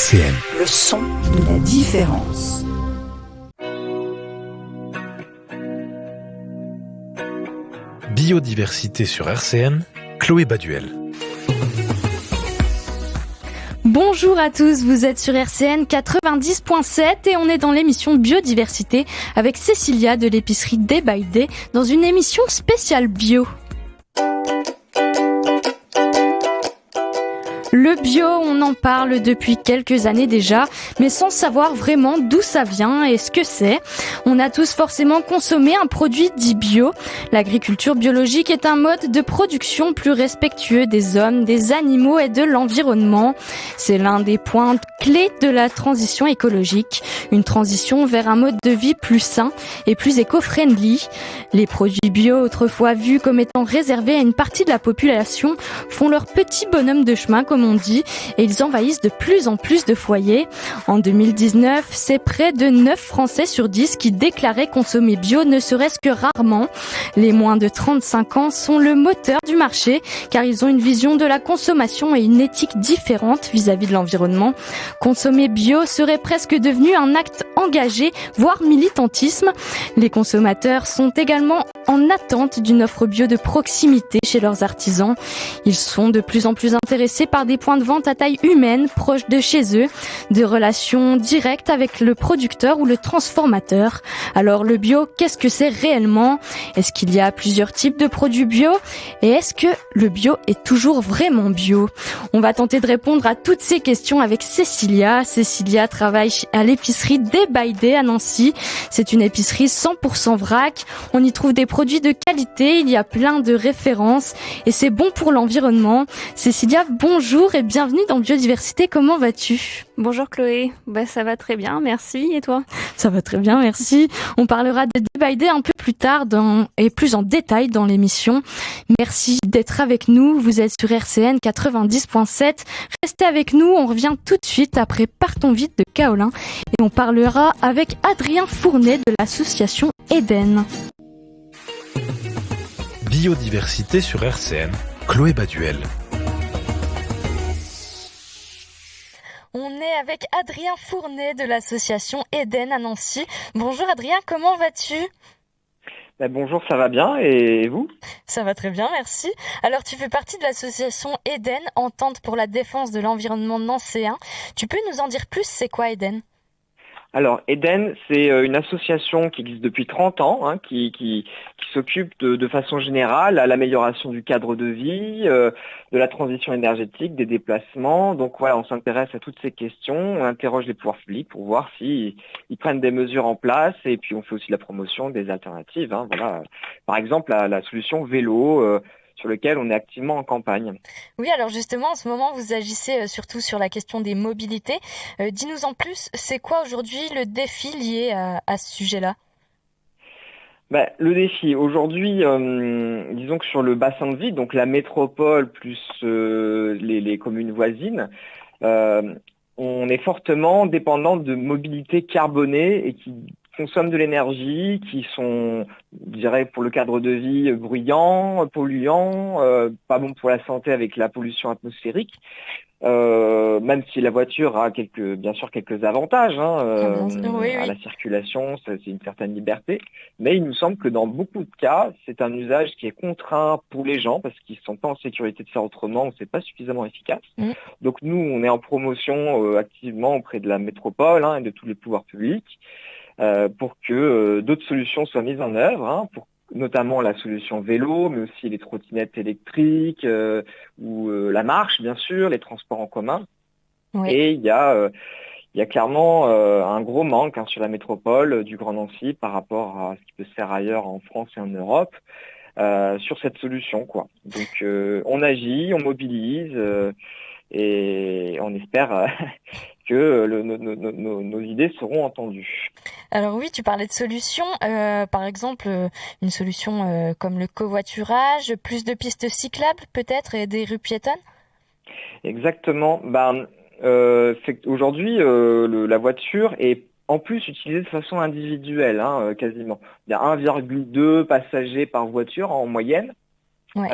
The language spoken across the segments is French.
RCN. Le son de la différence. Biodiversité sur RCN, Chloé Baduel. Bonjour à tous, vous êtes sur RCN 90.7 et on est dans l'émission Biodiversité avec Cécilia de l'épicerie Day by Day dans une émission spéciale bio. Le bio, on en parle depuis quelques années déjà, mais sans savoir vraiment d'où ça vient et ce que c'est. On a tous forcément consommé un produit dit bio. L'agriculture biologique est un mode de production plus respectueux des hommes, des animaux et de l'environnement. C'est l'un des points clés de la transition écologique, une transition vers un mode de vie plus sain et plus éco-friendly. Les produits bio, autrefois vus comme étant réservés à une partie de la population, font leur petit bonhomme de chemin, comme on dit, et ils envahissent de plus en plus de foyers. En 2019, c'est près de 9 Français sur 10 qui déclaraient consommer bio, ne serait-ce que rarement. Les moins de 35 ans sont le moteur du marché, car ils ont une vision de la consommation et une éthique différente vis-à-vis de l'environnement. Consommer bio serait presque devenu un acte engagé, voire militantisme. Les consommateurs sont également en attente d'une offre bio de proximité chez leurs artisans. Ils sont de plus en plus intéressés par des points de vente à taille humaine, proches de chez eux, de relations directes avec le producteur ou le transformateur. Alors le bio, qu'est-ce que c'est réellement ? Est-ce qu'il y a plusieurs types de produits bio ? Et est-ce que le bio est toujours vraiment bio ? On va tenter de répondre à toutes ces questions avec Cécilia. Cécilia travaille à l'épicerie Day by Day à Nancy. C'est une épicerie 100% vrac. On y trouve des produits de qualité, il y a plein de références et c'est bon pour l'environnement. Cécilia, bonjour et bienvenue dans Biodiversité, comment vas-tu ? Bonjour Chloé, ça va très bien, merci, et toi ? Ça va très bien, merci. On parlera de Day by Day un peu plus tard et plus en détail dans l'émission. Merci d'être avec nous, vous êtes sur RCN 90.7. Restez avec nous, on revient tout de suite après Partons vite de Kaolin et on parlera avec Adrien Fournet de l'association Eden. Biodiversité sur RCN, Chloé Baduel. On est avec Adrien Fournet de l'association Eden à Nancy. Bonjour Adrien, comment vas-tu ? Bonjour, ça va bien et vous ? Ça va très bien, merci. Alors tu fais partie de l'association Eden, Entente pour la défense de l'environnement nancéen. Tu peux nous en dire plus, c'est quoi Eden ? Alors, Eden, c'est une association qui existe depuis 30 ans, qui s'occupe de façon générale à l'amélioration du cadre de vie, de la transition énergétique, des déplacements. Donc voilà, on s'intéresse à toutes ces questions, on interroge les pouvoirs publics pour voir s'ils prennent des mesures en place et puis on fait aussi la promotion des alternatives. Voilà. Par exemple, la solution vélo, sur lequel on est activement en campagne. Oui, alors justement, en ce moment, vous agissez surtout sur la question des mobilités. Dis-nous en plus, c'est quoi aujourd'hui le défi lié à ce sujet-là ? Le défi, aujourd'hui, disons que sur le bassin de vie, donc la métropole plus les communes voisines, on est fortement dépendant de mobilités carbonées et qui consomment de l'énergie, qui sont, je dirais, pour le cadre de vie, bruyants, polluants, pas bon pour la santé avec la pollution atmosphérique, même si la voiture a bien sûr quelques avantages à la circulation, c'est une certaine liberté, mais il nous semble que dans beaucoup de cas, c'est un usage qui est contraint pour les gens parce qu'ils ne sont pas en sécurité de faire autrement, c'est pas suffisamment efficace. Donc nous, on est en promotion activement auprès de la métropole et de tous les pouvoirs publics, pour que d'autres solutions soient mises en œuvre, pour notamment la solution vélo, mais aussi les trottinettes électriques ou la marche, bien sûr, les transports en commun. Oui. Et il y a clairement un gros manque sur la métropole du Grand Nancy par rapport à ce qui peut se faire ailleurs en France et en Europe sur cette solution, quoi. Donc on agit, on mobilise et on espère que nos idées seront entendues. Alors oui, tu parlais de solutions, par exemple une solution comme le covoiturage, plus de pistes cyclables peut-être et des rues piétonnes ? Exactement. Aujourd'hui, la voiture est en plus utilisée de façon individuelle, quasiment. Il y a 1,2 passagers par voiture en moyenne. Ouais.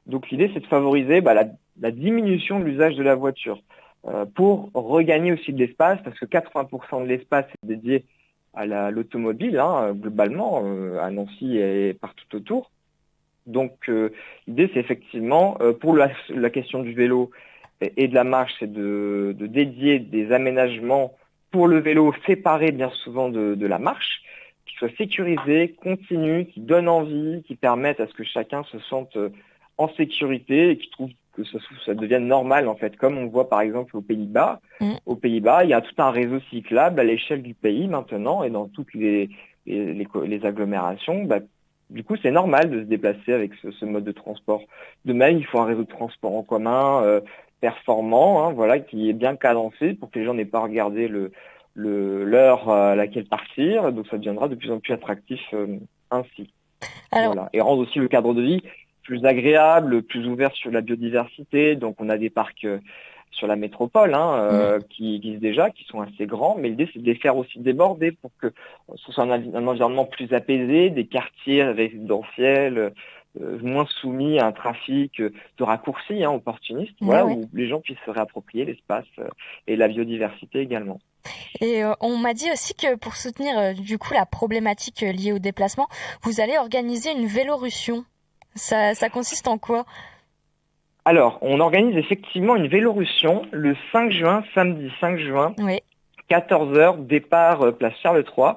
Donc l'idée, c'est de favoriser la diminution de l'usage de la voiture. pour regagner aussi de l'espace, parce que 80% de l'espace est dédié à l'automobile, globalement, à Nancy et partout autour. Donc l'idée, c'est effectivement, pour la question du vélo et de la marche, c'est de dédier des aménagements pour le vélo séparés bien souvent de la marche, qui soient sécurisés, continus, qui donnent envie, qui permettent à ce que chacun se sente en sécurité et qui trouve que ça devienne normal, en fait, comme on voit par exemple aux Pays-Bas. Aux Pays-Bas, il y a tout un réseau cyclable à l'échelle du pays maintenant et dans toutes les agglomérations. Du coup, c'est normal de se déplacer avec ce mode de transport. De même, il faut un réseau de transport en commun performant, voilà, qui est bien cadencé pour que les gens n'aient pas à regarder l'heure à laquelle partir. Donc, ça deviendra de plus en plus attractif ainsi. Alors, voilà. Et rendre aussi le cadre de vie plus agréable, plus ouvert sur la biodiversité. Donc, on a des parcs sur la métropole qui existent déjà, qui sont assez grands, mais l'idée c'est de les faire aussi déborder pour que ce soit un environnement plus apaisé, des quartiers résidentiels moins soumis à un trafic de raccourcis opportunistes, où les gens puissent se réapproprier l'espace et la biodiversité également. Et on m'a dit aussi que pour soutenir du coup la problématique liée au déplacement, vous allez organiser une Vélorussion. Ça consiste en quoi ? Alors, on organise effectivement une Vélorussion le 5 juin, samedi 5 juin, 14h, départ place Charles III.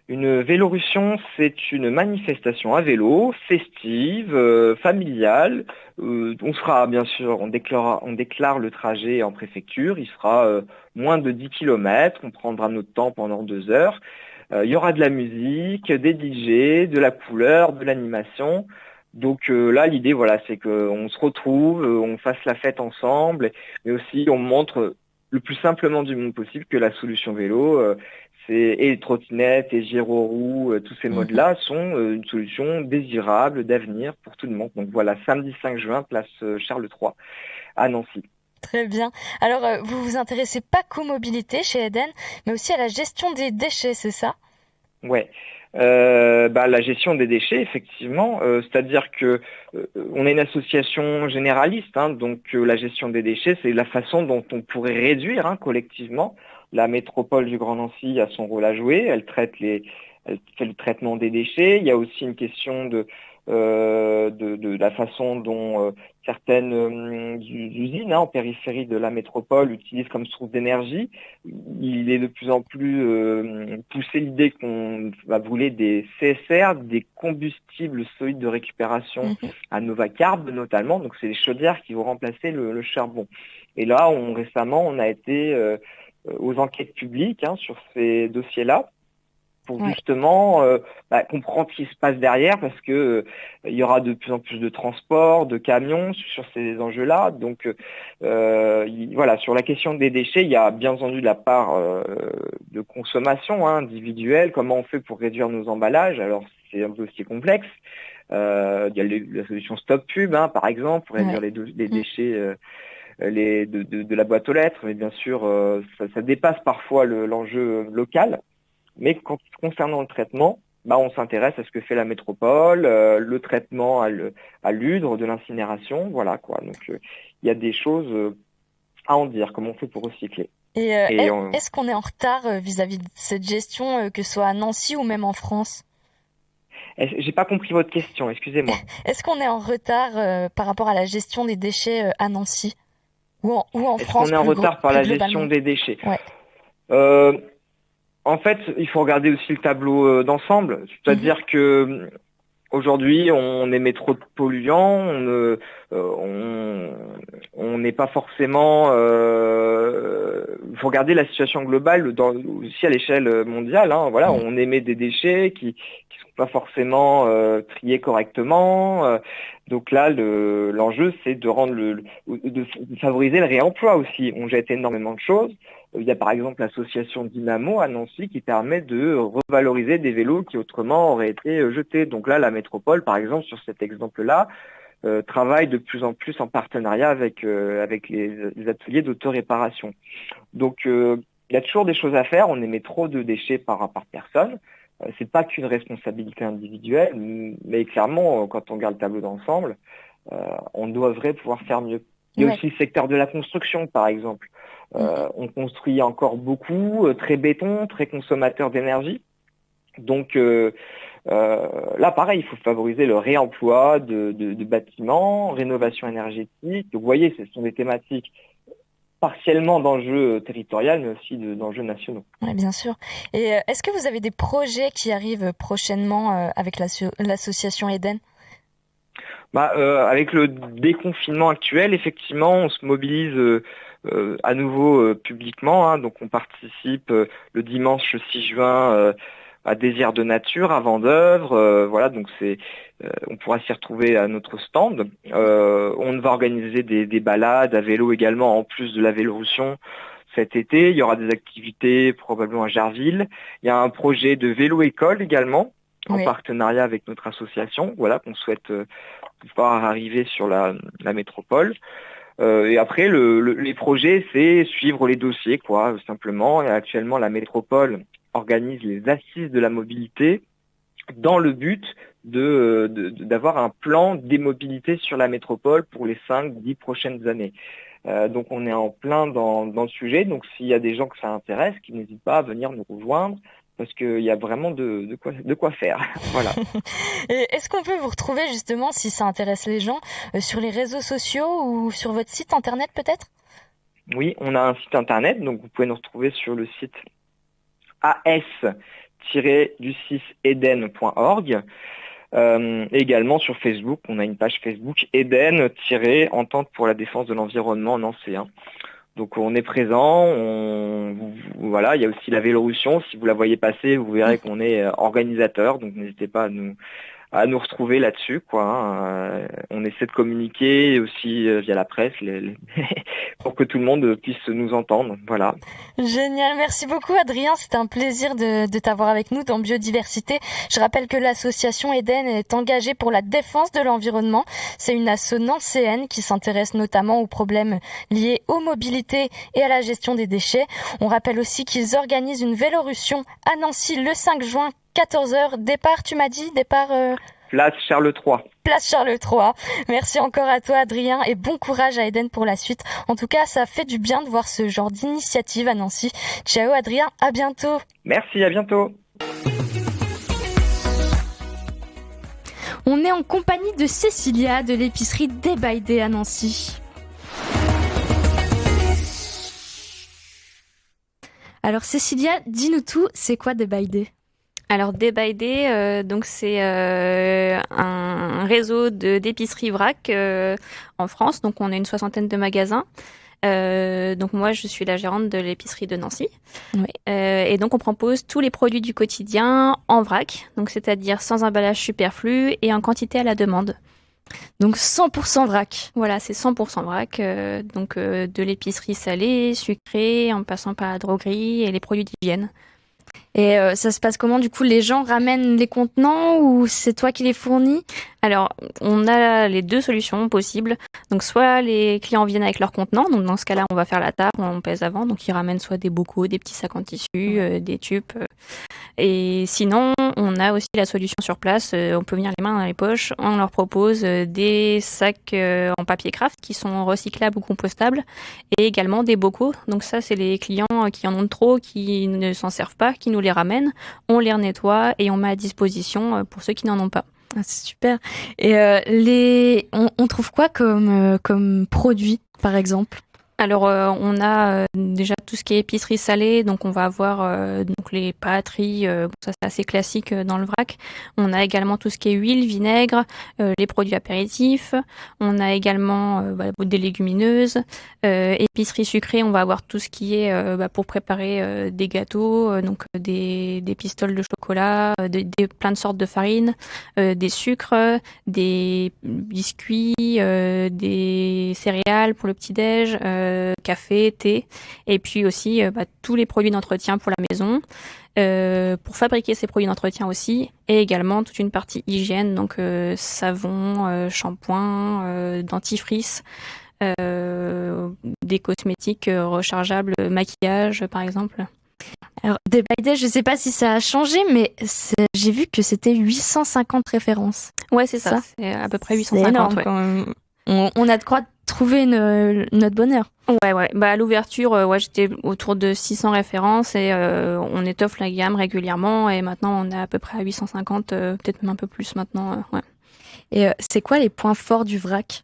Une Vélorussion, c'est une manifestation à vélo, festive, familiale. On sera, bien sûr, on déclare le trajet en préfecture. Il sera moins de 10 km. On prendra notre temps pendant 2 heures. Il y aura de la musique, des DJ, de la couleur, de l'animation. Donc là, l'idée, c'est qu'on se retrouve, on fasse la fête ensemble, mais aussi on montre le plus simplement du monde possible que la solution vélo, et les trottinettes, et gyroroues, tous ces modes-là sont une solution désirable d'avenir pour tout le monde. Donc voilà, samedi 5 juin, place Charles III à Nancy. Très bien. Alors, vous vous intéressez pas qu'aux mobilités chez Eden, mais aussi à la gestion des déchets, c'est ça ? Ouais. La gestion des déchets, effectivement, c'est-à-dire que on est une association généraliste, donc la gestion des déchets, c'est la façon dont on pourrait réduire collectivement. La métropole du Grand Nancy a son rôle à jouer, elle fait le traitement des déchets. Il y a aussi une question de la façon dont certaines usines en périphérie de la métropole utilisent comme source d'énergie. Il est de plus en plus poussé l'idée qu'on va brûler des CSR, des combustibles solides de récupération à Novacarb notamment. Donc c'est les chaudières qui vont remplacer le charbon. Et là, récemment, on a été aux enquêtes publiques sur ces dossiers-là, pour justement comprendre ce qui se passe derrière, parce que il y aura de plus en plus de transports, de camions sur ces enjeux-là. Donc sur la question des déchets, il y a bien entendu la part de consommation individuelle, comment on fait pour réduire nos emballages. Alors c'est un peu aussi complexe. Il y a la solution Stop Pub, par exemple, pour réduire les déchets de la boîte aux lettres, mais bien sûr ça dépasse parfois l'enjeu local. Mais concernant le traitement, on s'intéresse à ce que fait la métropole, le traitement à l'hydre, de l'incinération, voilà quoi. Donc il y a des choses à en dire, comment on fait pour recycler. Et est-ce qu'on est en retard vis-à-vis de cette gestion, que ce soit à Nancy ou même en France ? J'ai pas compris votre question, excusez-moi. Est-ce qu'on est en retard par rapport à la gestion des déchets à Nancy ou en France ? Est-ce qu'on est en retard par la gestion des déchets ? En fait, il faut regarder aussi le tableau d'ensemble. C'est-à-dire que aujourd'hui, on émet trop de polluants, on n'est pas forcément. Il faut regarder la situation globale aussi à l'échelle mondiale. On émet des déchets qui sont pas forcément triés correctement. Donc là, l'enjeu, c'est de favoriser le réemploi aussi. On jette énormément de choses. Il y a par exemple l'association Dynamo à Nancy qui permet de revaloriser des vélos qui autrement auraient été jetés. Donc là, la métropole, par exemple, sur cet exemple-là, travaille de plus en plus en partenariat avec les ateliers d'autoréparation. Donc il y a toujours des choses à faire. On émet trop de déchets par personne. C'est pas qu'une responsabilité individuelle, mais clairement, quand on regarde le tableau d'ensemble, on devrait pouvoir faire mieux. Il y a aussi le secteur de la construction, par exemple. On construit encore beaucoup, très béton, très consommateur d'énergie. Donc là, pareil, il faut favoriser le réemploi de bâtiments, rénovation énergétique. Donc, vous voyez, ce sont des thématiques partiellement d'enjeux territoriaux, mais aussi d'enjeux nationaux. Oui, bien sûr. Et est-ce que vous avez des projets qui arrivent prochainement avec l'association Eden ? Avec le déconfinement actuel, effectivement, on se mobilise à nouveau publiquement. Hein. Donc, on participe le dimanche 6 juin à Désir de Nature, à Vendeuvre. Voilà, donc on pourra s'y retrouver à notre stand. On va organiser des balades à vélo également, en plus de la Vélorussion cet été. Il y aura des activités probablement à Jarville. Il y a un projet de vélo-école également, en partenariat avec notre association, voilà, qu'on souhaite pouvoir arriver sur la métropole. Et après, les projets, c'est suivre les dossiers, quoi, simplement. Et actuellement, la métropole organise les assises de la mobilité dans le but d'avoir un plan des mobilités sur la métropole pour les 5-10 prochaines années. Donc on est en plein dans le sujet. Donc s'il y a des gens que ça intéresse, qui n'hésitent pas à venir nous rejoindre, parce qu'il y a vraiment de quoi faire. Voilà. Et est-ce qu'on peut vous retrouver justement, si ça intéresse les gens, sur les réseaux sociaux ou sur votre site internet peut-être ? Oui, on a un site internet, donc vous pouvez nous retrouver sur le site as-eden.org. Également sur Facebook, on a une page Facebook Eden-Entente pour la défense de l'environnement Nancy. Donc on est présent, voilà, il y a aussi la Vélorussion, si vous la voyez passer, vous verrez qu'on est organisateur, donc n'hésitez pas à nous retrouver là-dessus, quoi. On essaie de communiquer aussi via la presse pour que tout le monde puisse nous entendre, voilà. Génial, merci beaucoup Adrien, c'était un plaisir de t'avoir avec nous dans Biodiversité. Je rappelle que l'association Eden est engagée pour la défense de l'environnement. C'est une asso nancéenne qui s'intéresse notamment aux problèmes liés aux mobilités et à la gestion des déchets. On rappelle aussi qu'ils organisent une Vélorussion à Nancy le 5 juin, 14h. Départ, tu m'as dit, Place Charles III. Place Charles III. Merci encore à toi Adrien et bon courage à Eden pour la suite. En tout cas, ça fait du bien de voir ce genre d'initiative à Nancy. Ciao Adrien, à bientôt. Merci, à bientôt. On est en compagnie de Cécilia de l'épicerie Day by Day à Nancy. Alors Cécilia, dis-nous tout, c'est quoi Day by Day ? Alors Day by Day, donc c'est un réseau d'épiceries vrac en France. Donc on a une 60aine de magasins. Donc moi je suis la gérante de l'épicerie de Nancy. Oui. Et donc on propose tous les produits du quotidien en vrac, donc c'est-à-dire sans emballage superflu et en quantité à la demande. Donc 100% vrac. Voilà, c'est 100% vrac, donc de l'épicerie salée, sucrée, en passant par la droguerie et les produits d'hygiène. Et ça se passe comment du coup? Les gens ramènent les contenants ou c'est toi qui les fournis? Alors, on a les deux solutions possibles. Donc, soit les clients viennent avec leurs contenants. Donc, dans ce cas-là, on va faire la table, on pèse avant. Donc, ils ramènent soit des bocaux, des petits sacs en tissu, des tubes. Et sinon, on a aussi la solution sur place. On peut venir les mains dans les poches. On leur propose des sacs en papier craft qui sont recyclables ou compostables et également des bocaux. Donc, ça, c'est les clients qui en ont trop, qui ne s'en servent pas, qui nous les ramènent. On les nettoie et on met à disposition pour ceux qui n'en ont pas. Ah, c'est super. Et on trouve quoi comme produit, par exemple? Alors, on a déjà tout ce qui est épicerie salée, donc on va avoir donc les pâtes, riz, ça c'est assez classique dans le vrac. On a également tout ce qui est huile, vinaigre, les produits apéritifs. On a également des légumineuses. Épicerie sucrée, on va avoir tout ce qui est pour préparer des gâteaux, donc des pistoles de chocolat, plein de sortes de farines, des sucres, des biscuits, des céréales pour le petit-déj, café, thé, et puis aussi tous les produits d'entretien pour la maison, pour fabriquer ces produits d'entretien aussi, et également toute une partie hygiène, donc savon, shampoing, dentifrice, des cosmétiques rechargeables, maquillage par exemple. Alors, Day by Day, je sais pas si ça a changé, mais j'ai vu que c'était 850 références. Ouais, c'est ça. C'est à peu près 850. C'est énorme, quand même. On a de quoi trouver notre bonheur. Ouais. Bah, à l'ouverture, j'étais autour de 600 références et on étoffe la gamme régulièrement et maintenant on est à peu près à 850, peut-être même un peu plus maintenant. Ouais. Et c'est quoi les points forts du vrac ?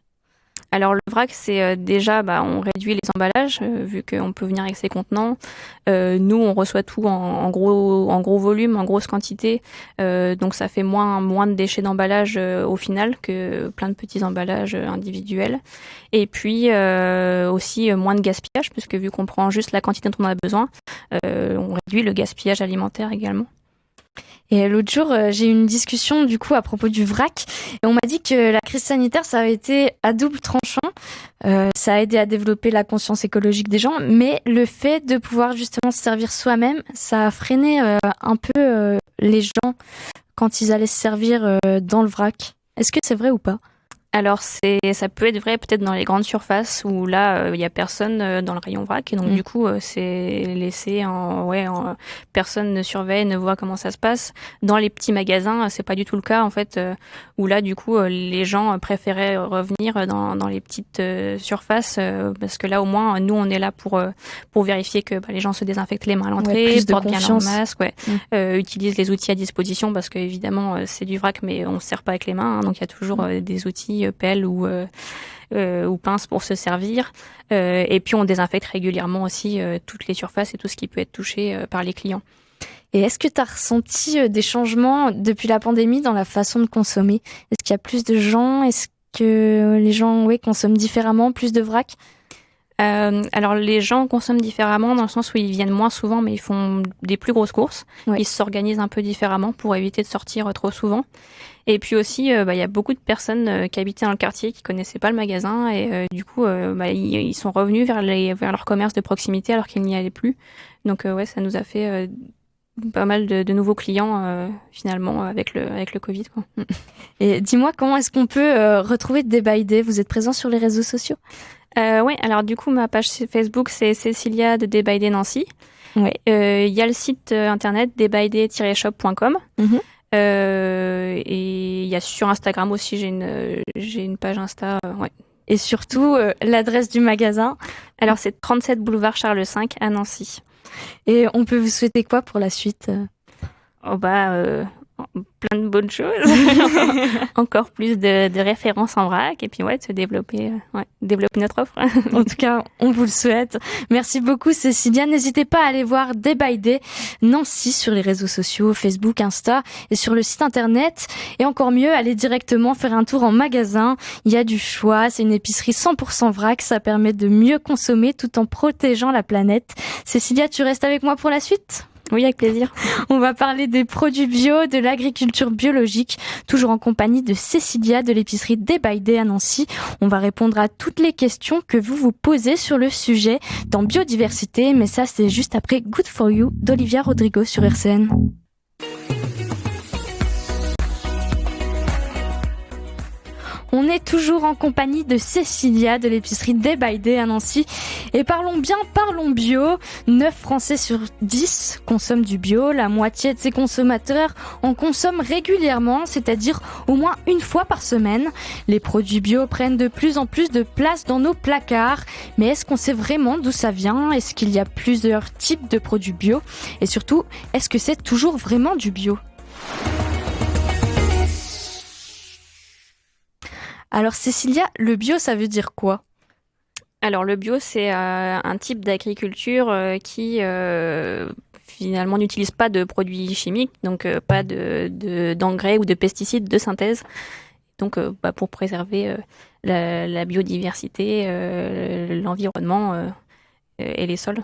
Alors le vrac, c'est déjà, on réduit les emballages vu qu'on peut venir avec ses contenants. Nous, on reçoit tout en gros volume, en grosse quantité, donc ça fait moins de déchets d'emballage au final que plein de petits emballages individuels. Et puis aussi moins de gaspillage puisque vu qu'on prend juste la quantité dont on a besoin, on réduit le gaspillage alimentaire également. Et l'autre jour, j'ai eu une discussion du coup à propos du vrac et on m'a dit que la crise sanitaire, ça avait été à double tranchant. Ça a aidé à développer la conscience écologique des gens, mais le fait de pouvoir justement se servir soi-même, ça a freiné un peu les gens quand ils allaient se servir dans le vrac. Est-ce que c'est vrai ou pas ? Alors ça peut être vrai peut-être dans les grandes surfaces où là il y a personne dans le rayon vrac et donc du coup c'est laissé personne ne surveille, ne voit comment ça se passe. Dans les petits magasins c'est pas du tout le cas en fait où là du coup les gens préféraient revenir dans les petites surfaces parce que là au moins nous on est là pour vérifier que les gens se désinfectent les mains à l'entrée, portent bien leur masque, utilisent les outils à disposition parce que évidemment c'est du vrac mais on se sert pas avec les mains donc il y a toujours des outils pelle ou pince pour se servir. Et puis on désinfecte régulièrement aussi toutes les surfaces et tout ce qui peut être touché par les clients. Et est-ce que tu as ressenti des changements depuis la pandémie dans la façon de consommer ? Est-ce qu'il y a plus de gens ? Est-ce que les gens consomment différemment, plus de vrac ? Alors les gens consomment différemment dans le sens où ils viennent moins souvent mais ils font des plus grosses courses. Ils s'organisent un peu différemment pour éviter de sortir trop souvent. Et puis aussi, il y a beaucoup de personnes qui habitaient dans le quartier qui connaissaient pas le magasin et du coup, ils sont revenus vers leur commerce de proximité alors qu'ils n'y allaient plus. Donc ça nous a fait pas mal de nouveaux clients finalement avec le Covid, quoi. Et dis-moi, comment est-ce qu'on peut retrouver Day by Day ? Vous êtes présent sur les réseaux sociaux ? Oui, alors du coup, ma page Facebook, c'est Cécilia de Day by Day Nancy. Ouais. Il y a le site internet daybyday-shop.com. Et il y a sur Instagram aussi, j'ai une page Insta. Et surtout, l'adresse du magasin ? Alors, c'est 37 boulevard Charles V à Nancy. Et on peut vous souhaiter quoi pour la suite ? Plein de bonnes choses. Encore plus de références en vrac et puis de développer notre offre. En tout cas, on vous le souhaite. Merci beaucoup Cécilia. N'hésitez pas à aller voir Day by Day Nancy sur les réseaux sociaux, Facebook, Insta et sur le site internet. Et encore mieux, allez directement faire un tour en magasin. Il y a du choix. C'est une épicerie 100% vrac. Ça permet de mieux consommer tout en protégeant la planète. Cécilia, tu restes avec moi pour la suite ? Oui, avec plaisir. On va parler des produits bio, de l'agriculture biologique, toujours en compagnie de Cécilia de l'épicerie Day by Day à Nancy. On va répondre à toutes les questions que vous vous posez sur le sujet dans Biodiversité, mais ça c'est juste après Good for You d'Olivia Rodrigo sur RCN. On est toujours en compagnie de Cécilia de l'épicerie Day by Day à Nancy. Et parlons bio. 9 Français sur 10 consomment du bio. La moitié de ces consommateurs en consomment régulièrement, c'est-à-dire au moins une fois par semaine. Les produits bio prennent de plus en plus de place dans nos placards. Mais est-ce qu'on sait vraiment d'où ça vient ? Est-ce qu'il y a plusieurs types de produits bio ? Et surtout, est-ce que c'est toujours vraiment du bio ? Alors Cécilia, le bio, ça veut dire quoi ? Alors le bio, c'est un type d'agriculture qui finalement n'utilise pas de produits chimiques, donc pas d'engrais ou de pesticides de synthèse. Donc pour préserver la biodiversité, l'environnement et les sols.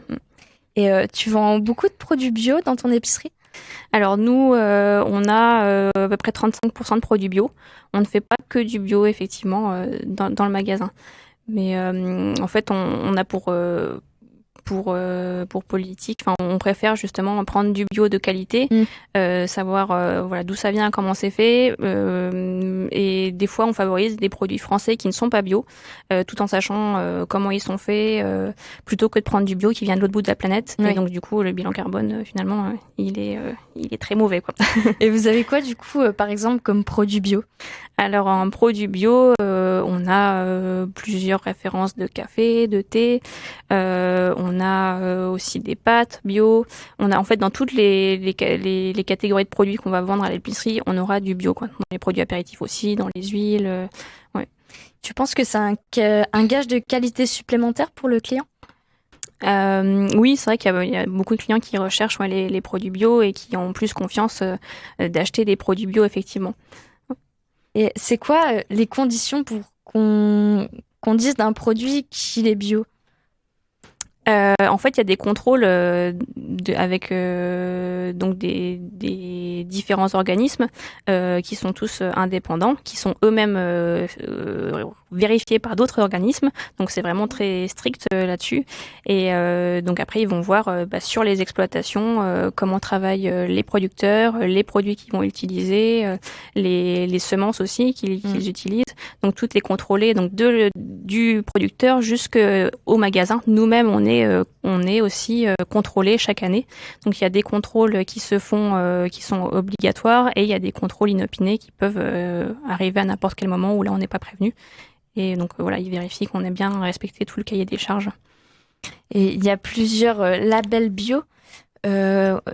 Et tu vends beaucoup de produits bio dans ton épicerie ? Alors nous, on a à peu près 35% de produits bio. On ne fait pas que du bio, effectivement, dans le magasin. Mais en fait, on a pour pour politique. Enfin, on préfère justement prendre du bio de qualité, savoir d'où ça vient, comment c'est fait, et des fois on favorise des produits français qui ne sont pas bio, tout en sachant comment ils sont faits, plutôt que de prendre du bio qui vient de l'autre bout de la planète. Oui. Et donc du coup le bilan carbone finalement il est très mauvais, quoi. Et vous avez quoi du coup par exemple comme produit bio? Alors en produit bio, on a plusieurs références de café, de thé, on a aussi des pâtes bio. On a en fait dans toutes les catégories de produits qu'on va vendre à l'épicerie, on aura du bio, quoi. Dans les produits apéritifs aussi, dans les huiles. Ouais. Tu penses que c'est un gage de qualité supplémentaire pour le client? Oui, c'est vrai qu'il y a beaucoup de clients qui recherchent les produits bio et qui ont plus confiance d'acheter des produits bio, effectivement. Et c'est quoi les conditions pour qu'on dise d'un produit qu'il est bio? En fait, il y a des contrôles avec donc des différents organismes qui sont tous indépendants, qui sont eux-mêmes vérifiés par d'autres organismes. Donc c'est vraiment très strict là-dessus. Et donc après, ils vont voir sur les exploitations comment travaillent les producteurs, les produits qu'ils vont utiliser, les semences aussi qu'ils utilisent. Donc toutes les contrôler, donc du producteur jusqu'au magasin. Nous-mêmes, on est aussi contrôlés chaque année. Donc il y a des contrôles qui se font, qui sont obligatoires, et il y a des contrôles inopinés qui peuvent arriver à n'importe quel moment où là on n'est pas prévenu. Et donc ils vérifient qu'on ait bien respecté tout le cahier des charges. Et il y a plusieurs labels bio.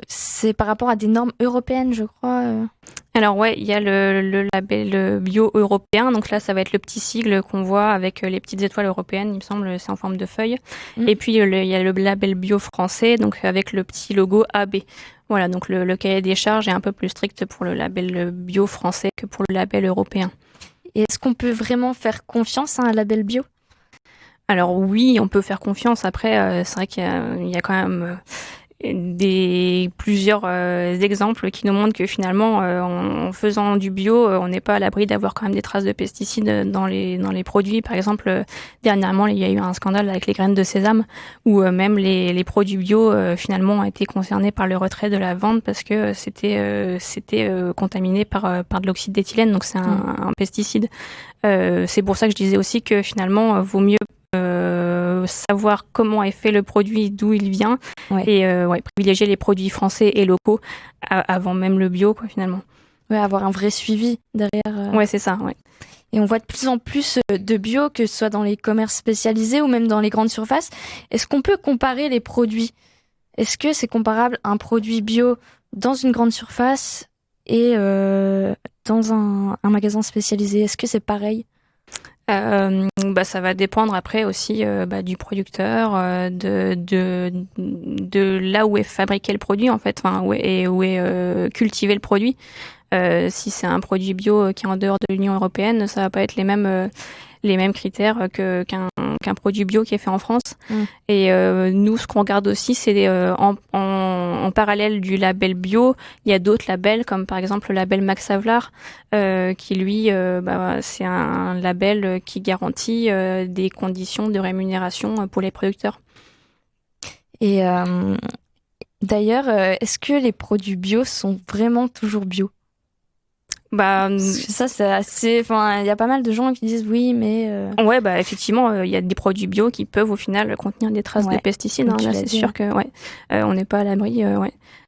C'est par rapport à des normes européennes, je crois. Alors ouais, il y a le label bio européen. Donc là, ça va être le petit sigle qu'on voit avec les petites étoiles européennes, il me semble, c'est en forme de feuille. Et puis il y a le label bio français, donc avec le petit logo AB. Voilà, donc le cahier des charges est un peu plus strict pour le label bio français que pour le label européen. Et est-ce qu'on peut vraiment faire confiance à un label bio? Alors oui, on peut faire confiance. Après, c'est vrai qu'il y a quand même plusieurs exemples qui nous montrent que finalement, en faisant du bio, on n'est pas à l'abri d'avoir quand même des traces de pesticides dans les produits. Par exemple, dernièrement, il y a eu un scandale avec les graines de sésame, où même les produits bio finalement ont été concernés par le retrait de la vente parce que c'était contaminé par de l'oxyde d'éthylène, donc c'est un pesticide. C'est pour ça que je disais aussi que finalement, vaut mieux savoir comment est fait le produit, d'où il vient, et privilégier les produits français et locaux avant même le bio, quoi, finalement. Ouais, avoir un vrai suivi derrière. Ouais, c'est ça, ouais. Et on voit de plus en plus de bio, que ce soit dans les commerces spécialisés ou même dans les grandes surfaces. Est-ce qu'on peut comparer les produits? Est-ce que c'est comparable un produit bio dans une grande surface et dans un magasin spécialisé? Est-ce que c'est pareil? Ça va dépendre après aussi du producteur, de là où est fabriqué le produit, en fait, où est cultivé le produit. Si c'est un produit bio qui est en dehors de l'Union européenne, ça va pas être les mêmes critères qu'un produit bio qui est fait en France. Et nous, ce qu'on regarde aussi, c'est en parallèle du label bio, il y a d'autres labels, comme par exemple le label Max Havelaar, qui lui, c'est un label qui garantit des conditions de rémunération pour les producteurs. Et d'ailleurs, est-ce que les produits bio sont vraiment toujours bio? Ça, c'est assez. Enfin, il y a pas mal de gens qui disent oui, mais. Ouais, effectivement, il y a des produits bio qui peuvent au final contenir des traces de pesticides. Là, c'est sûr que on n'est pas à l'abri,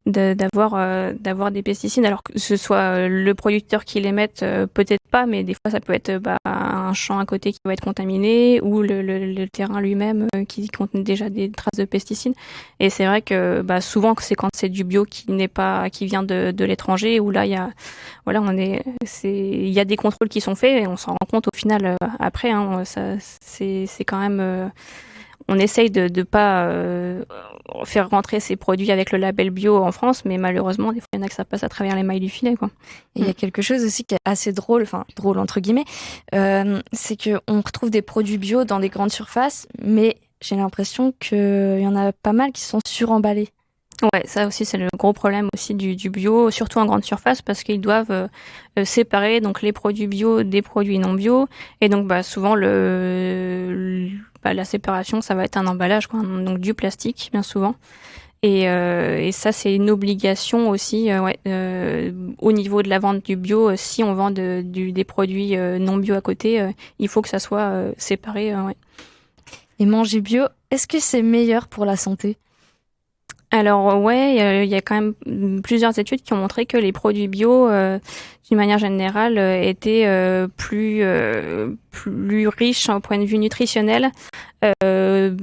d'avoir des pesticides. Alors que ce soit le producteur qui les mette, peut-être pas, mais des fois ça peut être un champ à côté qui va être contaminé, ou le terrain lui-même qui contient déjà des traces de pesticides. Et c'est vrai que souvent c'est quand c'est du bio qui vient de l'étranger, où là il y a il y a des contrôles qui sont faits et on s'en rend compte au final après. C'est quand même. On essaye de pas faire rentrer ces produits avec le label bio en France, mais malheureusement, des fois, il y en a que ça passe à travers les mailles du filet, quoi. Et il y a quelque chose aussi qui est assez drôle, enfin drôle entre guillemets, c'est qu'on retrouve des produits bio dans des grandes surfaces, mais j'ai l'impression qu'il y en a pas mal qui sont suremballés. Ouais, ça aussi c'est le gros problème aussi du bio, surtout en grande surface, parce qu'ils doivent séparer donc les produits bio des produits non bio, et donc souvent la séparation ça va être un emballage, quoi, donc du plastique bien souvent, et ça c'est une obligation aussi au niveau de la vente du bio. Si on vend des produits non bio à côté, il faut que ça soit séparé. Ouais. Et manger bio, est-ce que c'est meilleur pour la santé ? Alors ouais, il y a quand même plusieurs études qui ont montré que les produits bio, d'une manière générale, étaient plus riches au point de vue nutritionnel.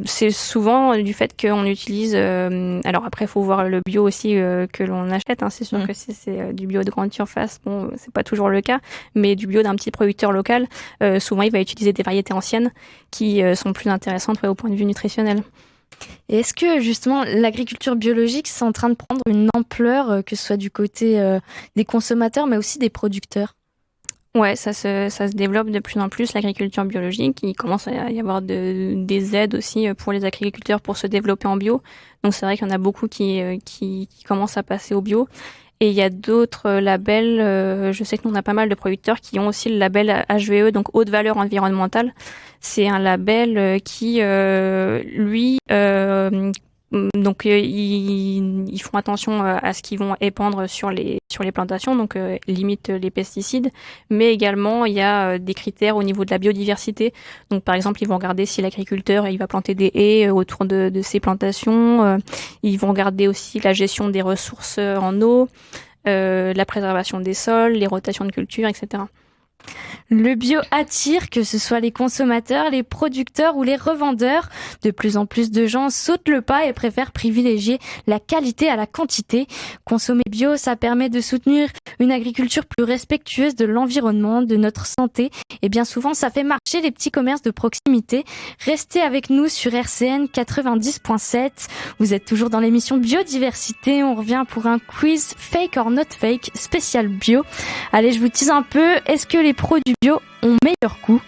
C'est souvent du fait qu'on utilise. Alors après, il faut voir le bio aussi que l'on achète. Hein. C'est sûr que si c'est du bio de grande surface, bon, c'est pas toujours le cas. Mais du bio d'un petit producteur local, souvent il va utiliser des variétés anciennes qui sont plus intéressantes au point de vue nutritionnel. Et est-ce que justement l'agriculture biologique c'est en train de prendre une ampleur, que ce soit du côté des consommateurs mais aussi des producteurs ? Ouais, ça se développe de plus en plus, l'agriculture biologique. Il commence à y avoir des aides aussi pour les agriculteurs pour se développer en bio. Donc c'est vrai qu'il y en a beaucoup qui commencent à passer au bio. Et il y a d'autres labels. Je sais que nous, on a pas mal de producteurs qui ont aussi le label HVE, donc haute valeur environnementale. C'est un label qui, ils font attention à ce qu'ils vont épandre sur les plantations, donc limitent les pesticides. Mais également, il y a des critères au niveau de la biodiversité. Donc, par exemple, ils vont regarder si l'agriculteur il va planter des haies autour de ses plantations. Ils vont regarder aussi la gestion des ressources en eau, la préservation des sols, les rotations de culture, etc. Le bio attire, que ce soit les consommateurs, les producteurs ou les revendeurs. De plus en plus de gens sautent le pas et préfèrent privilégier la qualité à la quantité. Consommer bio, ça permet de soutenir une agriculture plus respectueuse de l'environnement, de notre santé. Et bien souvent, ça fait marcher les petits commerces de proximité. Restez avec nous sur RCN 90.7. Vous êtes toujours dans l'émission Biodiversité. On revient pour un quiz fake or not fake spécial bio. Allez, je vous tease un peu. Est-ce que les produits bio ont meilleur goût ?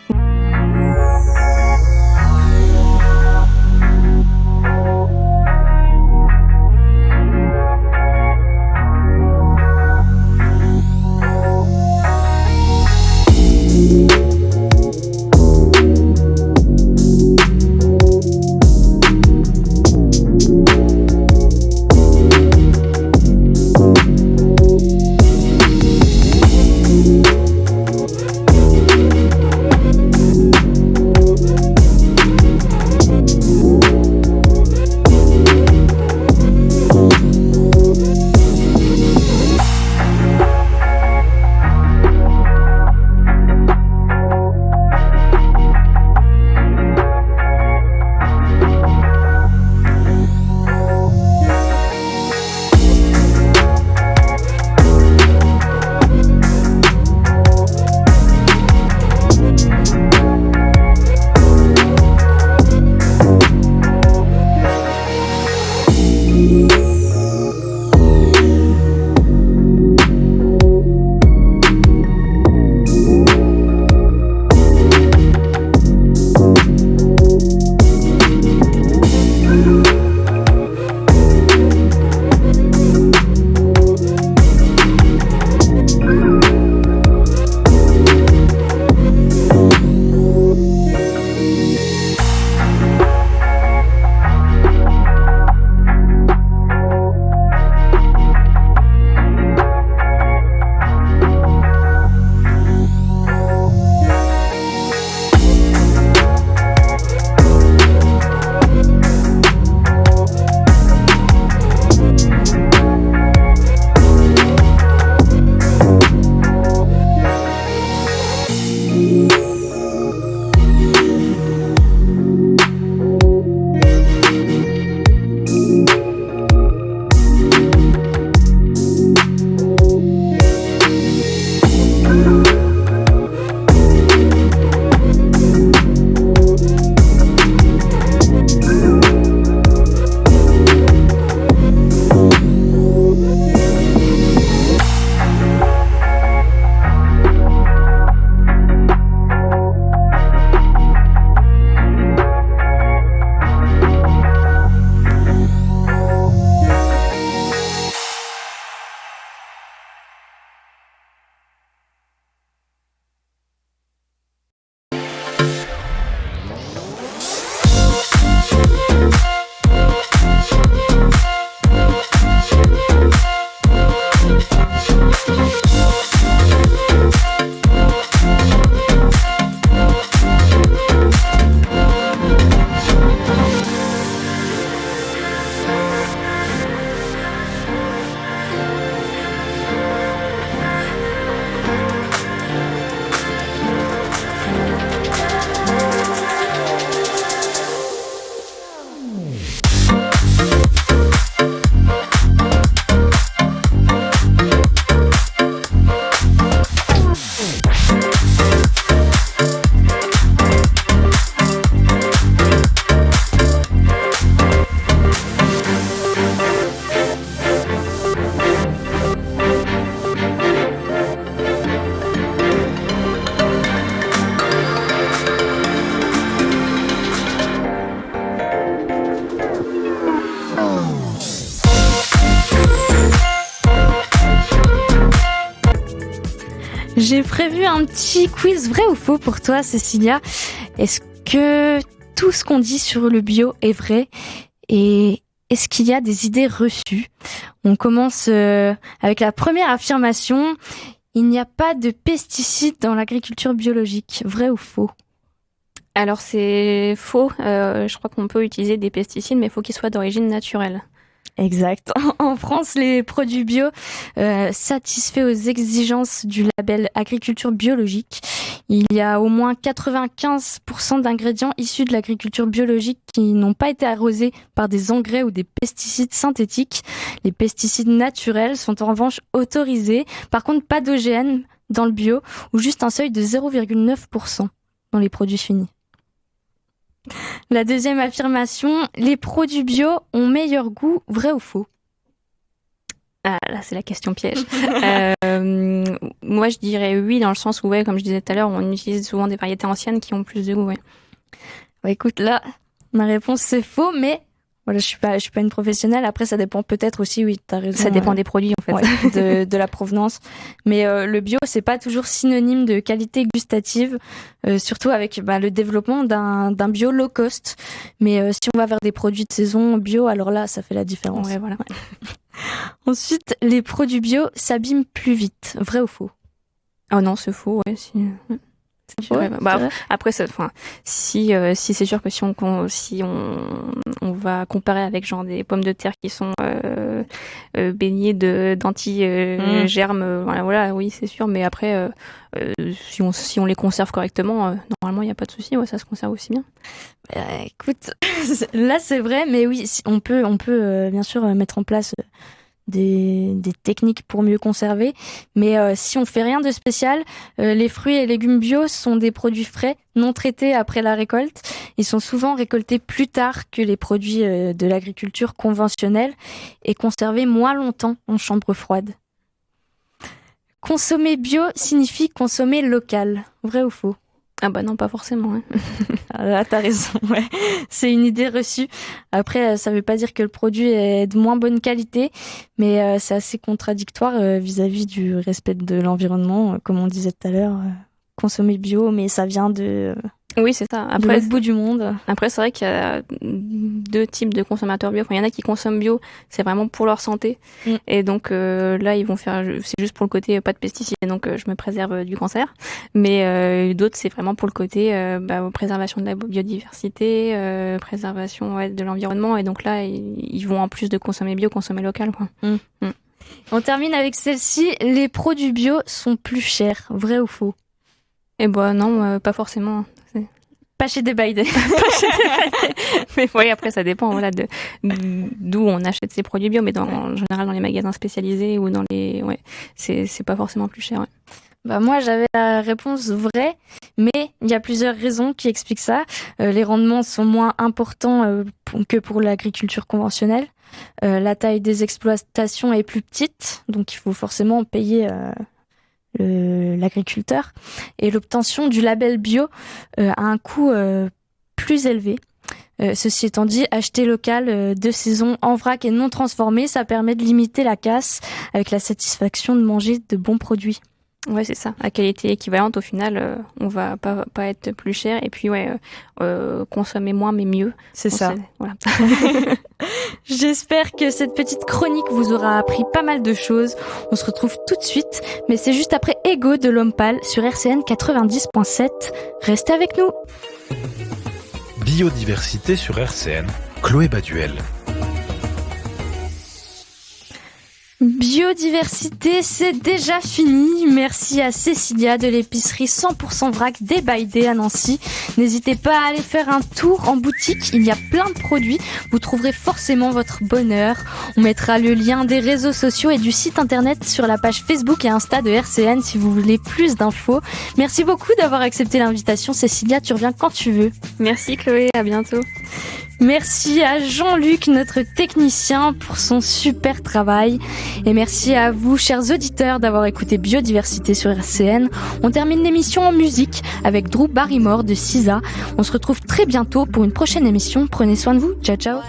J'ai prévu un petit quiz vrai ou faux pour toi, Cécilia. Est-ce que tout ce qu'on dit sur le bio est vrai? Et est-ce qu'il y a des idées reçues? On commence avec la première affirmation. Il n'y a pas de pesticides dans l'agriculture biologique. Vrai ou faux? Alors c'est faux. Je crois qu'on peut utiliser des pesticides, mais il faut qu'ils soient d'origine naturelle. Exact. En France, les produits bio satisfaits aux exigences du label agriculture biologique. Il y a au moins 95% d'ingrédients issus de l'agriculture biologique qui n'ont pas été arrosés par des engrais ou des pesticides synthétiques. Les pesticides naturels sont en revanche autorisés. Par contre, pas d'OGM dans le bio ou juste un seuil de 0,9% dans les produits finis. La deuxième affirmation, les produits bio ont meilleur goût, vrai ou faux? Ah, là, c'est la question piège. Moi, je dirais oui, dans le sens où, ouais, comme je disais tout à l'heure, on utilise souvent des variétés anciennes qui ont plus de goût, ouais. Ouais, écoute, là, ma réponse, c'est faux, mais voilà, je suis pas une professionnelle. Après, ça dépend peut-être aussi, oui, t'as raison. Ça dépend des produits, en fait. Ouais, de la provenance. Mais le bio, c'est pas toujours synonyme de qualité gustative, surtout avec le développement d'un bio low cost. Mais si on va vers des produits de saison bio, alors là, ça fait la différence. Ouais, voilà. Ensuite, les produits bio s'abîment plus vite. Vrai ou faux? Oh non, c'est faux, ouais. Ouais, après, si c'est sûr que si on va comparer avec genre des pommes de terre qui sont baignées d'anti-germes, voilà, oui, c'est sûr. Mais après, si on les conserve correctement, normalement, il n'y a pas de souci. Ouais, ça se conserve aussi bien. Écoute, là, c'est vrai, mais oui, on peut bien sûr mettre en place des techniques pour mieux conserver, mais si on fait rien de spécial, les fruits et légumes bio sont des produits frais, non traités après la récolte. Ils sont souvent récoltés plus tard que les produits de l'agriculture conventionnelle et conservés moins longtemps en chambre froide. Consommer bio signifie consommer local. Vrai ou faux? Ah bah non, pas forcément. Hein. Ah là, t'as raison, ouais. C'est une idée reçue. Après, ça veut pas dire que le produit est de moins bonne qualité, mais c'est assez contradictoire vis-à-vis du respect de l'environnement. Comme on disait tout à l'heure, consommer bio, mais ça vient de... Oui, c'est ça. Après, de l'autre bout du monde. Après, c'est vrai qu'il y a deux types de consommateurs bio. Enfin, il y en a qui consomment bio, c'est vraiment pour leur santé. Et donc là, ils vont faire, c'est juste pour le côté pas de pesticides, donc je me préserve du cancer. Mais d'autres, c'est vraiment pour le côté préservation de la biodiversité, préservation de l'environnement. Et donc là, ils vont en plus de consommer bio, consommer local, quoi. On termine avec celle-ci. Les produits bio sont plus chers. Vrai ou faux? Eh ben non, pas forcément. Pas chez des Biden. Mais oui, après ça dépend d'où on achète ces produits bio, mais en général dans les magasins spécialisés ou dans les c'est pas forcément plus cher. Ouais. Moi j'avais la réponse vraie, mais il y a plusieurs raisons qui expliquent ça. Les rendements sont moins importants que pour l'agriculture conventionnelle. La taille des exploitations est plus petite, donc il faut forcément payer l'agriculteur, et l'obtention du label bio a un coût plus élevé. Ceci étant dit, acheter local de saison en vrac et non transformé, ça permet de limiter la casse avec la satisfaction de manger de bons produits. Ouais, c'est ça. À qualité équivalente, au final, on va pas être plus cher. Et puis, consommer moins, mais mieux. C'est ça. Voilà. J'espère que cette petite chronique vous aura appris pas mal de choses. On se retrouve tout de suite, mais c'est juste après Ego de l'Homme Pâle sur RCN 90.7. Restez avec nous. Biodiversité sur RCN, Chloé Baduel. Biodiversité, c'est déjà fini. Merci à Cécilia de l'épicerie 100% vrac des Baïdés à Nancy. N'hésitez pas à aller faire un tour en boutique. Il y a plein de produits. Vous trouverez forcément votre bonheur. On mettra le lien des réseaux sociaux et du site internet sur la page Facebook et Insta de RCN si vous voulez plus d'infos. Merci beaucoup d'avoir accepté l'invitation. Cécilia, tu reviens quand tu veux. Merci Chloé, à bientôt. Merci à Jean-Luc, notre technicien, pour son super travail. Et merci à vous, chers auditeurs, d'avoir écouté Biodiversité sur RCN. On termine l'émission en musique avec Drew Barrymore de SZA. On se retrouve très bientôt pour une prochaine émission. Prenez soin de vous. Ciao, ciao.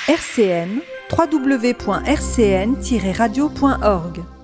RCN, www.rcn-radio.org